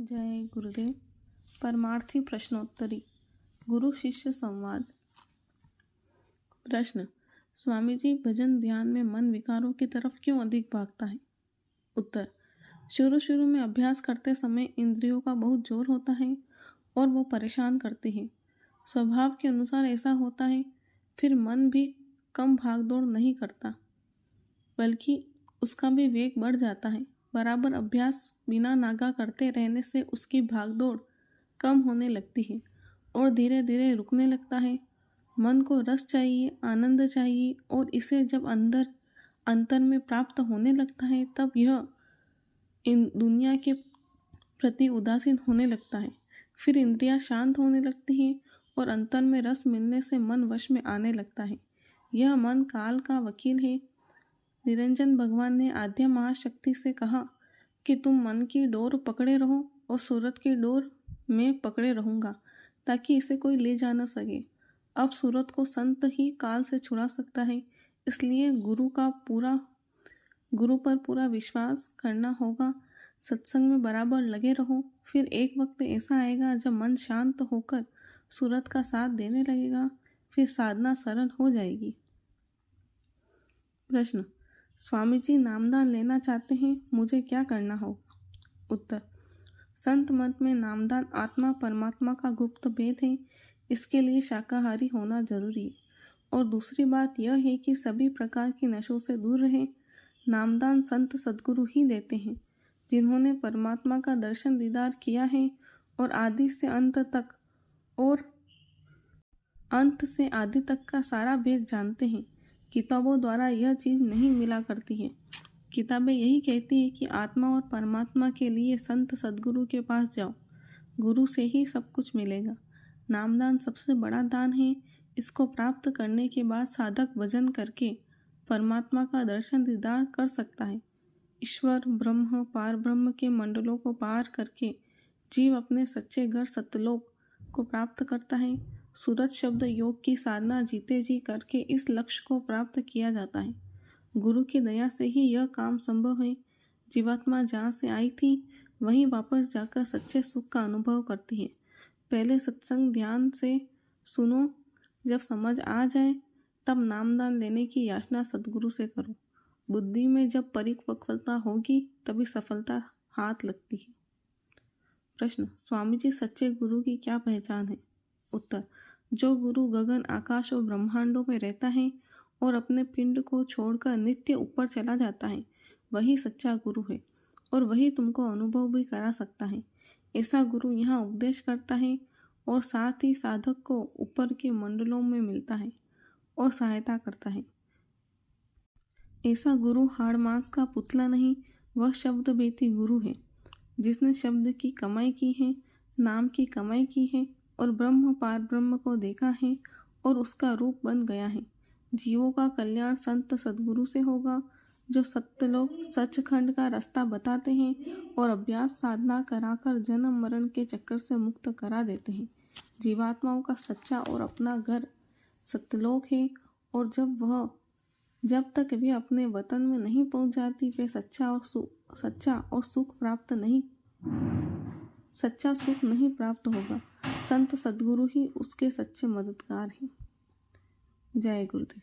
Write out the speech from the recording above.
जय गुरुदेव। परमार्थी प्रश्नोत्तरी। गुरु शिष्य संवाद। प्रश्न, स्वामी जी, भजन ध्यान में मन विकारों की तरफ क्यों अधिक भागता है? उत्तर, शुरू में अभ्यास करते समय इंद्रियों का बहुत जोर होता है और वो परेशान करते हैं। स्वभाव के अनुसार ऐसा होता है। फिर मन भी कम भागदौड़ नहीं करता, बल्कि उसका भी वेग बढ़ जाता है। बराबर अभ्यास बिना नागा करते रहने से उसकी भागदौड़ कम होने लगती है और धीरे धीरे रुकने लगता है। मन को रस चाहिए, आनंद चाहिए, और इसे जब अंतर में प्राप्त होने लगता है तब यह इन दुनिया के प्रति उदासीन होने लगता है। फिर इंद्रियां शांत होने लगती हैं और अंतर में रस मिलने से मन वश में आने लगता है। यह मन काल का वकील है। निरंजन भगवान ने आद्य महाशक्ति से कहा कि तुम मन की डोर पकड़े रहो और सूरत की डोर मैं पकड़े रहूँगा, ताकि इसे कोई ले जा न सके। अब सूरत को संत ही काल से छुड़ा सकता है, इसलिए गुरु पर पूरा विश्वास करना होगा। सत्संग में बराबर लगे रहो। फिर एक वक्त ऐसा आएगा जब मन शांत होकर सूरत का साथ देने लगेगा। फिर साधना सरल हो जाएगी। प्रश्न, स्वामी जी, नामदान लेना चाहते हैं, मुझे क्या करना होगा? उत्तर, संत मत में नामदान आत्मा परमात्मा का गुप्त भेद है। इसके लिए शाकाहारी होना जरूरी है। और दूसरी बात यह है कि सभी प्रकार की नशों से दूर रहें। नामदान संत सद्गुरु ही देते हैं, जिन्होंने परमात्मा का दर्शन दीदार किया है और अंत से आदि तक का सारा भेद जानते हैं। किताबों द्वारा यह चीज़ नहीं मिला करती है। किताबें यही कहती हैं कि आत्मा और परमात्मा के लिए संत सद्गुरु के पास जाओ, गुरु से ही सब कुछ मिलेगा। नामदान सबसे बड़ा दान है। इसको प्राप्त करने के बाद साधक भजन करके परमात्मा का दर्शन दीदार कर सकता है। ईश्वर, ब्रह्म, पार ब्रह्म के मंडलों को पार करके जीव अपने सच्चे घर सतलोक को प्राप्त करता है। सूरत शब्द योग की साधना जीते जी करके इस लक्ष्य को प्राप्त किया जाता है। गुरु की दया से ही यह काम संभव है। जीवात्मा जहाँ से आई थी वहीं वापस जाकर सच्चे सुख का अनुभव करती है। पहले सत्संग ध्यान से सुनो, जब समझ आ जाए तब नामदान लेने की याचना सद्गुरु से करो। बुद्धि में जब परिपक्वता होगी तभी सफलता हाथ लगती है। प्रश्न, स्वामी जी, सच्चे गुरु की क्या पहचान है? उत्तर, जो गुरु गगन आकाश और ब्रह्मांडों में रहता है और अपने पिंड को छोड़कर नित्य ऊपर चला जाता है, वही सच्चा गुरु है और वही तुमको अनुभव भी करा सकता है। ऐसा गुरु यहाँ उपदेश करता है और साथ ही साधक को ऊपर के मंडलों में मिलता है और सहायता करता है। ऐसा गुरु हाड़ मांस का पुतला नहीं, वह शब्द बेती गुरु है, जिसने शब्द की कमाई की है, नाम की कमाई की है और ब्रह्म पार ब्रह्म को देखा है और उसका रूप बन गया है। जीवों का कल्याण संत सद्गुरु से होगा, जो सत्यलोक सचखंड का रास्ता बताते हैं और अभ्यास साधना कराकर जन्म मरण के चक्कर से मुक्त करा देते हैं। जीवात्माओं का सच्चा और अपना घर सत्यलोक है और जब तक वे अपने वतन में नहीं पहुंच जाती, वे सच्चा सुख नहीं प्राप्त होगा। संत सद्गुरु ही उसके सच्चे मददगार हैं। जय गुरुदेव।